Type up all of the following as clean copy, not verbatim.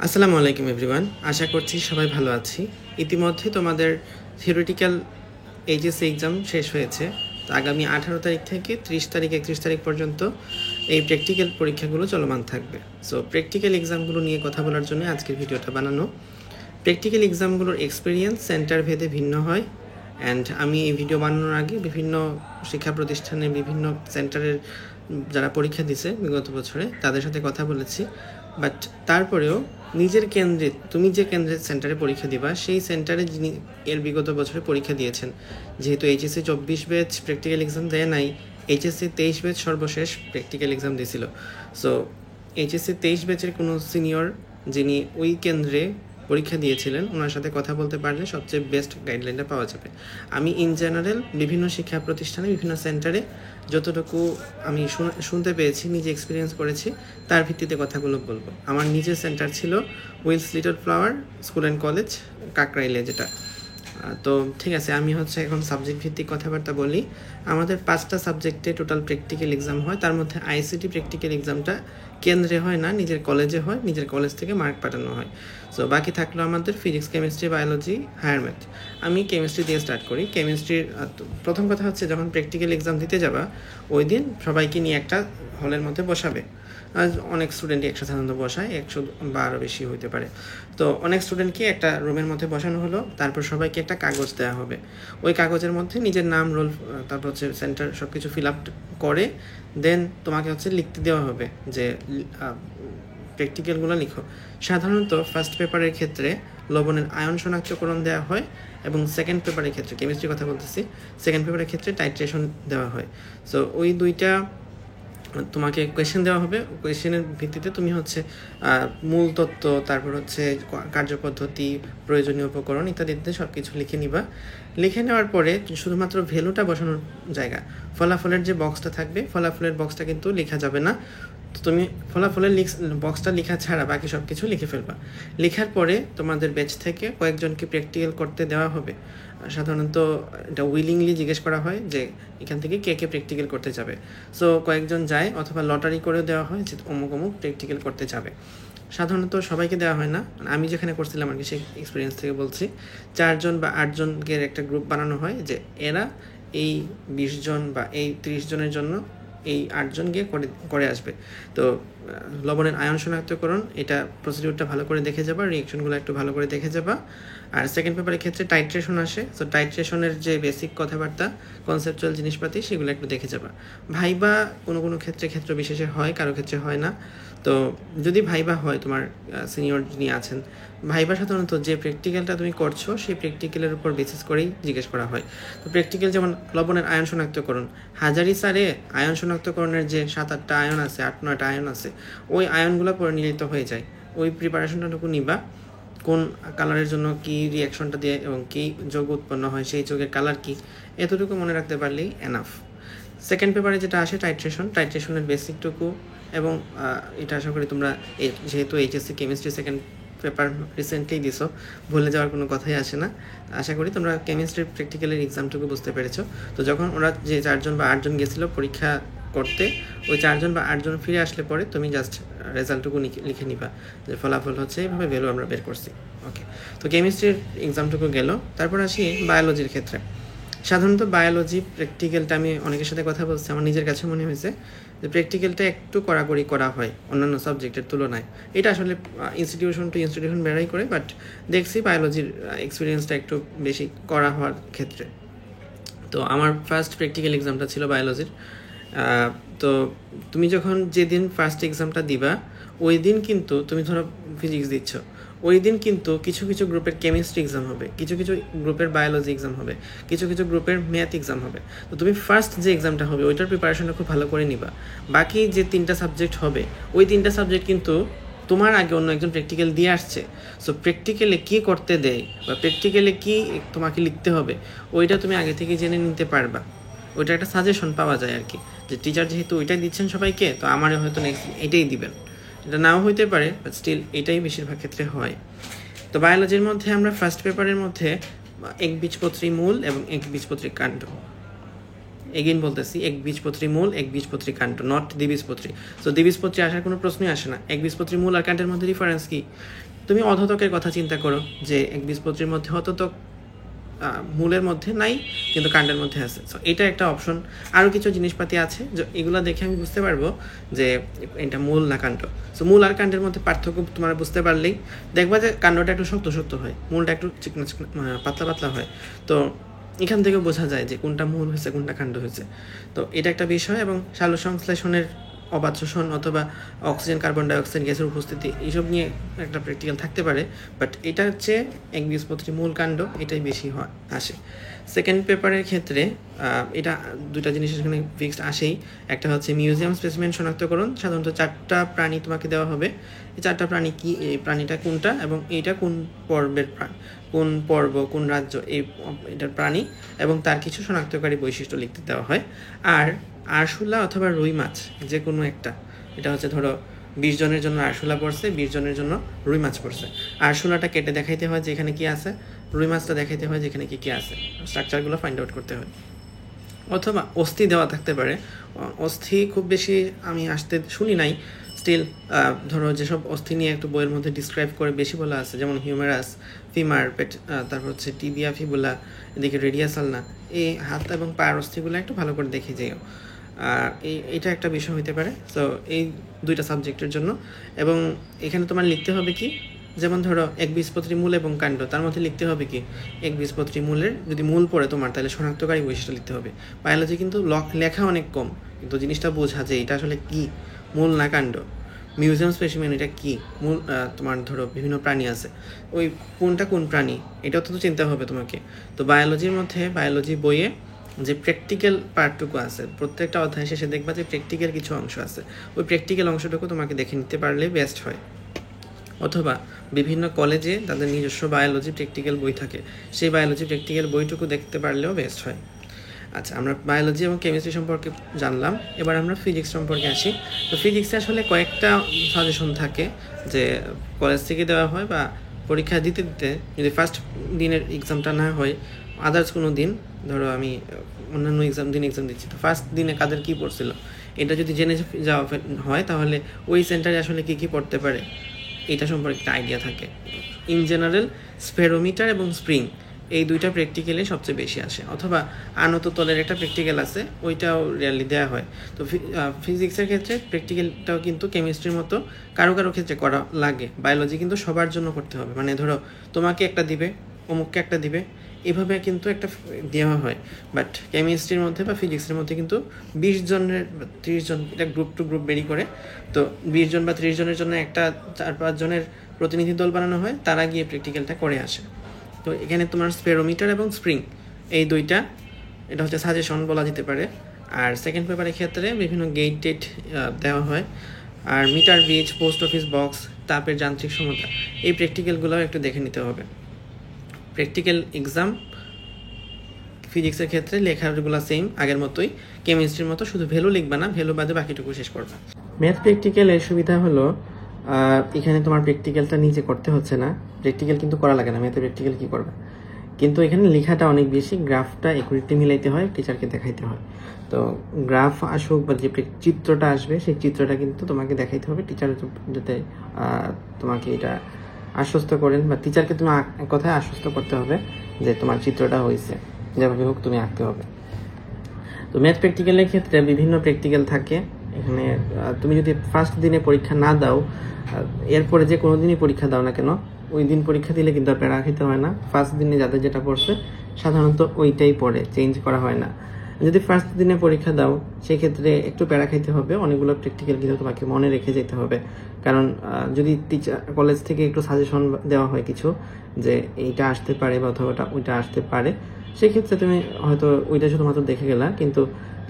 আসসালামু আলাইকুম এভরিওয়ান, আশা করছি সবাই ভালো আছি। ইতিমধ্যে তোমাদের থিওরিটিক্যাল এইচএসসি এক্সাম শেষ হয়েছে। তো আগামী 18 তারিখ থেকে 30 তারিখ 31 তারিখ পর্যন্ত এই প্র্যাকটিক্যাল পরীক্ষাগুলো চলমান থাকবে। সো প্র্যাকটিক্যাল এক্সামগুলো নিয়ে কথা বলার জন্য আজকের ভিডিওটা বানানো। প্র্যাকটিক্যাল এক্সামগুলোর এক্সপিরিয়েন্স সেন্টার ভেদে ভিন্ন হয়, অ্যান্ড আমি এই ভিডিও বানানোর আগে বিভিন্ন শিক্ষা প্রতিষ্ঠানে বিভিন্ন সেন্টারের যারা পরীক্ষা দিছে বিগত বছরে তাদের সাথে কথা বলেছি। বাট তারপরেও নিজের কেন্দ্রে, তুমি যে কেন্দ্রের সেন্টারে পরীক্ষা দিবা সেই সেন্টারে যিনি এর বিগত বছরে পরীক্ষা দিয়েছেন, যেহেতু এইচএসসি 24 ব্যাচ প্র্যাকটিক্যাল এক্সাম দেয় নাই, এইচএসসি 23 ব্যাচ সর্বশেষ প্র্যাকটিক্যাল এক্সাম দিয়েছিল। সো এইচএসসি 23 ব্যাচের কোনো সিনিয়র যিনি ওই কেন্দ্রে পরীক্ষা দিয়েছিলেন ওনার সাথে কথা বলতে পারলে সবচেয়ে বেস্ট গাইডলাইনটা পাওয়া যাবে। আমি ইন জেনারেল বিভিন্ন শিক্ষা প্রতিষ্ঠানে বিভিন্ন সেন্টারে যতটুকু আমি শুনতে পেয়েছি, নিজে এক্সপিরিয়েন্স করেছি, তার ভিত্তিতে কথাগুলো বলবো। আমার নিজের সেন্টার ছিল Wills Little Flower School and College, কাকরাইলে, যেটা। তো ঠিক আছে, আমি এখন সাবজেক্ট ভিত্তিক কথাবার্তা বলি। আমাদের 5টা সাবজেক্টে টোটাল প্র্যাকটিক্যাল এক্সাম হয়। তার মধ্যে আইসিটি প্র্যাকটিক্যাল এক্সামটা কেন্দ্রে হয় না, নিজের কলেজে হয়, নিজের কলেজ থেকে মার্ক পাঠানো হয়। সো বাকি থাকলো আমাদের physics, chemistry, biology, higher math. আমি কেমিস্ট্রি দিয়ে স্টার্ট করি। কেমিস্ট্রির প্রথম কথা হচ্ছে, যখন প্র্যাকটিক্যাল এক্সাম দিতে যাবা ওই দিন সবাইকে নিয়ে একটা হলের মধ্যে বসাবে। আর অনেক স্টুডেন্টই একসাথে সাধারণত বসায়, 100 বা আরও বেশি হতে পারে। তো অনেক স্টুডেন্টকে একটা রুমের মধ্যে বসানো হলো, তারপর সবাইকে একটা কাগজ দেওয়া হবে। ওই কাগজের মধ্যে নিজের নাম, রোল, তারপর সেন্টার সব কিছু ফিল আপ করে দেন তোমাকে লিখতে দেওয়া হবে যে প্র্যাকটিক্যালগুলো লিখো। সাধারণত ফার্স্ট পেপারের ক্ষেত্রে লবণের আয়ন শনাক্তকরণ দেওয়া হয়, এবং সেকেন্ড পেপারের ক্ষেত্রে, কেমিস্ট্রির কথা বলতেছি, সেকেন্ড পেপারের ক্ষেত্রে টাইট্রেশন দেওয়া হয়। সো ওই দুইটা তোমাকে কোয়েশ্চেন দেওয়া হবে। কোয়েশ্চেনের ভিত্তিতে তুমি মূল তত্ত্ব, তারপর কার্যপদ্ধতি, প্রয়োজনীয় উপকরণ ইত্যাদিতে সব কিছু লিখে নিবা। লিখে নেওয়ার পরে শুধুমাত্র ভ্যালুটা বসানোর জায়গা, ফলাফলের যে বক্সটা থাকবে, ফলাফলের বক্সটা কিন্তু লেখা যাবে না। তো তুমি ফলাফলের বক্সটা লেখা ছাড়া বাকি সব কিছু লিখে ফেলবা। লেখার পরে তোমাদের ব্যাচ থেকে কয়েকজনকে প্র্যাকটিক্যাল করতে দেওয়া হবে। সাধারণত এটা উইলিংলি জিজ্ঞেস করা হয় যে এখান থেকে কে কে প্র্যাকটিক্যাল করতে যাবে। সো কয়েকজন যায়, অথবা লটারি করে দেওয়া হয় যে অমুক অমুক প্র্যাকটিক্যাল করতে যাবে। সাধারণত সবাইকে দেওয়া হয় না, আমি যেখানে করছিলাম আর কি সেই এক্সপিরিয়েন্স থেকে বলছি। 4 জন বা 8 জনের একটা গ্রুপ বানানো হয় যে এরা এই 20 জন বা এই 30 জনের জন্য এই 8 জন গিয়ে করে আসবে। তো লবণের আয়ন শনাক্তকরণ, এটা প্রসিডিউরটা ভালো করে দেখে যাবা, রিয়েকশনগুলো একটু ভালো করে দেখে যাবা। আর সেকেন্ড পেপারের ক্ষেত্রে টাইট্রেশন আসে। সো টাইট্রেশনের যে বেসিক কথাবার্তা, কনসেপচুয়াল জিনিসপাতি, সেগুলো একটু দেখে যাবা। ভাইবা কোনো কোনো ক্ষেত্রে বিশেষে হয়, কারো ক্ষেত্রে হয় না। তো যদি ভাইবা হয়, তোমার সিনিয়র যিনি আছেন, ভাইবা সাধারণত যে প্র্যাকটিক্যালটা তুমি করছো সেই প্র্যাকটিক্যালের উপর বেসিস করেই জিজ্ঞেস করা হয়। তো প্র্যাকটিক্যাল যেমন লবণের আয়ন শনাক্তকরণ, হাজারি স্যারে আয়ন শনাক্তকরণের যে 7-8টা আয়ন আছে, 8-9টা আয়ন আছে, ওই আয়নগুলো পরিণীত হয়ে যায়। ওই প্রিপারেশনটাটুকু নিবা, কোন কালারের জন্য কী রিয়াকশনটা দিয়ে এবং কী যোগ উৎপন্ন হয়, সেই যোগের কালার কী, এতটুকু মনে রাখতে পারলেই এনাফ। সেকেন্ড পেপারে যেটা আসে টাইট্রেশনের বেসিকটুকু, এবং এটা আশা করি তোমরা যেহেতু HSC chemistry second paper recently দিছো, ভুলে যাওয়ার কোনো কথাই আসে না। আশা করি তোমরা কেমিস্ট্রির প্র্যাকটিক্যালের এক্সামটুকু বুঝতে পেরেছো। তো যখন ওরা যে 4 জন বা 8 জন গেছিলো পরীক্ষা করতে, ওই 4 জন বা 8 জন ফিরে আসলে পরে তুমি জাস্ট রেজাল্টটুকু লিখে নিবা যে ফলাফল এইভাবে ভ্যালু আমরা বের করছি। ওকে, তো কেমিস্ট্রির এক্সামটুকু গেল। তারপর আসি বায়োলজির ক্ষেত্রে। সাধারণত বায়োলজি প্র্যাকটিক্যালটা, আমি অনেকের সাথে কথা বলছি, আমার নিজের কাছে মনে হয়েছে যে প্র্যাকটিক্যালটা একটু কড়াকড়ি করা হয় অন্যান্য সাবজেক্টের তুলনায়। এটা আসলে ইনস্টিটিউশন টু ইনস্টিটিউশন ভ্যারি করে, বাট দেখছি বায়োলজির এক্সপিরিয়েন্সটা একটু বেশি করা হওয়ার ক্ষেত্রে। তো আমার ফার্স্ট প্র্যাকটিক্যাল এক্সামটা ছিল বায়োলজির। তো তুমি যখন যেদিন ফার্স্ট এক্সামটা দিবা, ওই দিন কিন্তু তুমি ধরো ফিজিক্স দিচ্ছ, ওই দিন কিন্তু কিছু কিছু গ্রুপের কেমিস্ট্রি এক্সাম হবে, কিছু কিছু গ্রুপের বায়োলজি এক্সাম হবে, কিছু কিছু গ্রুপের ম্যাথ এক্সাম হবে। তো তুমি ফার্স্ট যে এক্সামটা হবে ওইটার প্রিপারেশনটা খুব ভালো করে নিবা। বাকি যে 3টা সাবজেক্ট হবে, ওই 3টা সাবজেক্ট কিন্তু তোমার আগে অন্য একজন প্র্যাকটিক্যাল দিয়ে আসছে। সো প্র্যাকটিক্যালে কী করতে দেয় বা প্র্যাকটিক্যালে কী তোমাকে লিখতে হবে, ওইটা তুমি আগে থেকে জেনে নিতে পারবা। ওইটা একটা সাজেশন পাওয়া যায় আর কি, যে টিচার যেহেতু ওইটাই দিচ্ছেন সবাইকে, তো আমারও হয়তো নেক্সট এটাই দিবেন। এটা নাও হইতে পারে, বাট স্টিল এটাই বেশিরভাগ ক্ষেত্রে হয়। তো বায়োলজির মধ্যে আমরা ফার্স্ট পেপারের মধ্যে একবীজপত্রী মূল এবং একবীজপত্রী কাণ্ড, এগেইন বলতেছি একবীজপত্রী মূল একবীজপত্রী কাণ্ড, নট দ্বিবীজপত্রী। সো দ্বিবীজপত্রী আসার কোনো প্রশ্নই আসে না। একবীজপত্রী মূল আর কাণ্ডের মধ্যে ডিফারেন্স কি? তুমি অধতকের কথা চিন্তা করো যে একবীজপত্রীর মধ্যে অধতক মূলের মধ্যে নাই কিন্তু কাণ্ডের মধ্যে আছে। সো এটা একটা অপশন। আরও কিছু জিনিসপাতি আছে যে এগুলো দেখে আমি বুঝতে পারবো যে এটা মূল না কাণ্ড। সো মূল আর কাণ্ডের মধ্যে পার্থক্য তোমরা বুঝতে পারলেই দেখবা যে কাণ্ডটা একটু শক্ত শক্ত হয়, মূলটা একটু চিকনা পাতলা পাতলা হয়। তো এখান থেকে বোঝা যায় যে কোনটা মূল হয়েছে কোনটা কাণ্ড হয়েছে। তো এটা একটা বিষয়। এবং সালোক সংশ্লেষণের অবাধ শোষণ অথবা অক্সিজেন কার্বন ডাইঅক্সাইড গ্যাসের উপস্থিতি এইসব নিয়ে একটা প্র্যাকটিক্যাল থাকতে পারে, বাট এটা হচ্ছে একবীজপত্রী মূল কাণ্ড, এটাই বেশি আসে। সেকেন্ড পেপারের ক্ষেত্রে এটা দুটা জিনিস এখানে ফিক্সড আসেই। একটা হচ্ছে মিউজিয়াম স্পেসিমেন শনাক্তকরণ। সাধারণত 4টা প্রাণী তোমাকে দেওয়া হবে। এই 4টা প্রাণী কি, এই প্রাণীটা কোনটা এবং এইটা কোন পর্বের কোন পর্ব কোন রাজ্য এটার প্রাণী এবং তার কিছু শনাক্তকারী বৈশিষ্ট্য লিখতে দেওয়া হয়। আর আরশোলা অথবা রুই মাছ যে কোনো একটা, এটা হচ্ছে ধরো 20 জনের জন্য আরশোলা পড়ছে, 20 জনের জন্য রুই মাছ পড়ছে। আরশোলাটা কেটে দেখাইতে হয় যে এখানে কি আছে, রুই মাছটা দেখাইতে হয় যে এখানে কি আছে, স্ট্রাকচারগুলো ফাইন্ড আউট করতে হয়। অথবা অস্থি দেওয়া থাকতে পারে। অস্থি খুব বেশি আমি আসতে শুনি নাই, স্টিল ধরো যেসব অস্থি নিয়ে একটু বইয়ের মধ্যে ডিসক্রাইব করে বেশি বলা আছে, যেমন হিউমেরাস, ফিমার, পেট, তারপর হচ্ছে টিবিয়া, ফিবুলা, এদিকে রেডিয়াস আলনা, এই হাত এবং পায়ের অস্থিগুলো একটু ভালো করে দেখে যেও। এটা একটা বিষয় হতে পারে। সো এই 2টা সাবজেক্টের জন্য। এবং এখানে তোমার লিখতে হবে কি, যেমন ধরো একবীজপত্রী মূল এবং কাণ্ড, তার মধ্যে লিখতে হবে কি একবীজপত্রী মূলের যদি মূল পড়ে তোমার তাহলে শনাক্তকারী বৈশিষ্ট্য লিখতে হবে। বায়োলজি কিন্তু লেখা অনেক কম, কিন্তু জিনিসটা বোঝা যে এটা আসলে কি মূল না কাণ্ড। মিউজিয়াম স্পেসিমেন এটা কি মূল, তোমার ধরো বিভিন্ন প্রাণী আছে, ওই কোনটা কোন প্রাণী এটাও তো চিন্তা হবে তোমাকে। তো বায়োলজির মধ্যে বায়োলজি বইয়ে যে প্র্যাকটিক্যাল পার্টটুকু আছে, প্রত্যেকটা অধ্যায় শেষে দেখবা যে প্র্যাকটিক্যাল কিছু অংশ আছে, ওই প্র্যাকটিক্যাল অংশটুকু তোমাকে দেখে নিতে পারলে বেস্ট হয়। অথবা বিভিন্ন কলেজে তাদের নিজস্ব বায়োলজি প্র্যাকটিক্যাল বই থাকে, সেই বায়োলজি প্র্যাকটিক্যাল বইটুকু দেখতে পারলেও বেস্ট হয়। আচ্ছা, আমরা বায়োলজি এবং কেমিস্ট্রি সম্পর্কে জানলাম, এবার আমরা ফিজিক্স সম্পর্কে আসি। তো ফিজিক্সে আসলে কয়েকটা সাজেশন থাকে যে কলেজ থেকে দেওয়া হয় বা পরীক্ষা দিতে দিতে যদি ফার্স্ট দিনের এক্সামটা না হয়, আদার্স কোনো দিন, ধরো আমি অন্যান্য এক্সাম দিচ্ছি, তো ফার্স্ট দিনে কাদের কী পড়ছিল এটা যদি জেনে যাওয়া হয় তাহলে ওই সেন্টারে আসলে কী কী পড়তে পারে এটা সম্পর্কে একটা আইডিয়া থাকে। ইন জেনারেল স্পেরোমিটার এবং স্প্রিং এই 2টা প্র্যাকটিক্যালে সবচেয়ে বেশি আসে। অথবা আনত তলের একটা প্র্যাকটিক্যাল আছে, ওইটাও রিয়ালি দেওয়া হয়। তো ফিজিক্সের ক্ষেত্রে প্র্যাকটিক্যালটাও কিন্তু কেমিস্ট্রির মতো কারো কারো ক্ষেত্রে করা লাগে। বায়োলজি কিন্তু সবার জন্য করতে হবে, মানে ধরো তোমাকে একটা দিবে, অমুককে একটা দিবে, এভাবে কিন্তু একটা দেওয়া হয়। বাট কেমিস্ট্রির মধ্যে বা ফিজিক্সের মধ্যে কিন্তু 20 জনের 30 জন, এটা গ্রুপ টু গ্রুপ বেরি করে। তো 20 জন বা 30 জনের জন্য একটা 4-5 জনের প্রতিনিধি দল বানানো হয়, তারা গিয়ে প্র্যাকটিক্যালটা করে আসে। তো এখানে তোমার স্পেরোমিটার এবং স্প্রিং এই 2টা, এটা হচ্ছে সাজেশন বলা যেতে পারে। আর সেকেন্ড পেপারের ক্ষেত্রে বিভিন্ন গেট টেট দেওয়া হয়। আর metre bridge, post office box, তাপের যান্ত্রিক সমতা, এই প্র্যাকটিক্যালগুলোও একটু দেখে নিতে হবে। প্র্যাকটিক্যাল এক্সাম ফিজিক্সের ক্ষেত্রে লেখাগুলো সেম আগের মতোই, কেমিস্ট্রির মতো শুধু ভ্যালু লিখবা না, ভ্যালু বাদে বাকিটুকু শেষ করবা। ম্যাথ প্র্যাকটিক্যালের সুবিধা হলো এখানে তোমার প্র্যাকটিক্যালটা নিজে করতে হচ্ছে না, প্র্যাকটিক্যাল কিন্তু করা লাগে না, ম্যাথে প্র্যাকটিক্যাল কি করবে, কিন্তু এখানে লেখাটা অনেক বেশি, গ্রাফটা একুরেটলি মিলাইতে হয়, টিচারকে দেখাইতে হয়। তো গ্রাফ আসুক বা যে চিত্রটা আসবে সেই চিত্রটা কিন্তু তোমাকে দেখাইতে হবে, টিচার যাতে তোমাকে এটা আশ্বস্ত করেন, বা টিচারকে তুমি এক কথায় আশ্বস্ত করতে হবে যে তোমার চিত্রটা হয়েছে, যেভাবে হোক তুমি আঁকতে হবে। তো ম্যাথ প্র্যাকটিক্যালের ক্ষেত্রে বিভিন্ন প্র্যাকটিক্যাল থাকে। এখানে তুমি যদি ফার্স্ট দিনে পরীক্ষা না দাও, এরপরে যে কোনো দিনই পরীক্ষা দাও না কেন, ওই দিন পরীক্ষা দিলে কিন্তু আর প্যারা খেতে হয় না। ফার্স্ট দিনে যাদের যেটা পড়ছে সাধারণত ওইটাই পড়ে, চেঞ্জ করা হয় না। যদি ফার্স্ট দিনে পরীক্ষা দাও সেক্ষেত্রে একটু প্যারা খাইতে হবে, অনেকগুলো প্র্যাকটিক্যাল কিন্তু তোমাকে মনে রেখে যেতে হবে। কারণ যদি টিচার কলেজ থেকে একটু সাজেশন দেওয়া হয় কিছু যে এইটা আসতে পারে বা অথবা ওইটা আসতে পারে, সেক্ষেত্রে তুমি হয়তো ওইটা শুধুমাত্র দেখে গেলা, কিন্তু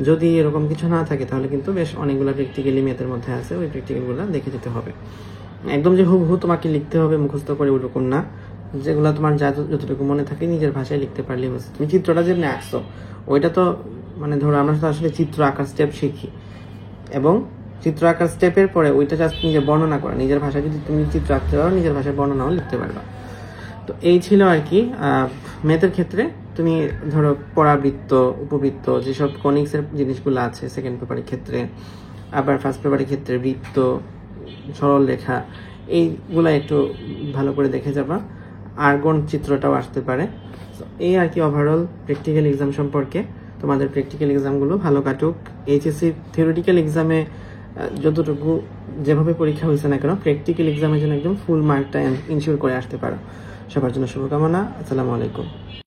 যদি এরকম কিছু না থাকে তাহলে কিন্তু বেশ অনেকগুলো প্র্যাকটিক্যালি ম্যাথের মধ্যে আছে, ওই প্র্যাকটিক্যালগুলো দেখে যেতে হবে। একদম যে হুবহু তোমাকে লিখতে হবে মুখস্থ করে ওরকম না, যেগুলো তোমার যতটুকু মনে থাকে নিজের ভাষায় লিখতে পারলেই হচ্ছে। তুমি চিত্রটা যেমনি আঁকছো ওইটা তো মানে ধরো আমরা তো আসলে চিত্র আঁকার স্টেপ শিখি, এবং চিত্র আঁকার স্টেপের পরে ওইটা জাস্ট নিজে বর্ণনা করা, নিজের ভাষায় যদি তুমি চিত্র আঁকতে পারো নিজের ভাষায় বর্ণনাও লিখতে পারবা। তো এই ছিল আর কি ম্যাথের ক্ষেত্রে তুমি ধরো পরাবৃত্ত, উপবৃত্ত, যেসব কনিক্সের জিনিসগুলো আছে সেকেন্ড পেপারের ক্ষেত্রে, আবার ফার্স্ট পেপারের ক্ষেত্রে বৃত্ত, সরল রেখা, এইগুলা একটু ভালো করে দেখে যাবা। আর্গন চিত্রটাও আসতে পারে। এই আর কি ওভারঅল প্র্যাকটিক্যাল এক্সাম সম্পর্কে। তোমাদের প্র্যাকটিক্যাল এক্সামগুলো ভালো কাটুক। এইচএসসি থিওরিটিক্যাল এক্সামে যতটুকু যেভাবে পরীক্ষা হয়েছে না কেন, প্র্যাকটিক্যাল এক্সামের জন্য একদম ফুল মার্কটা ইনশিওর করে আসতে পারো। সবার জন্য শুভকামনা। আসসালামু আলাইকুম।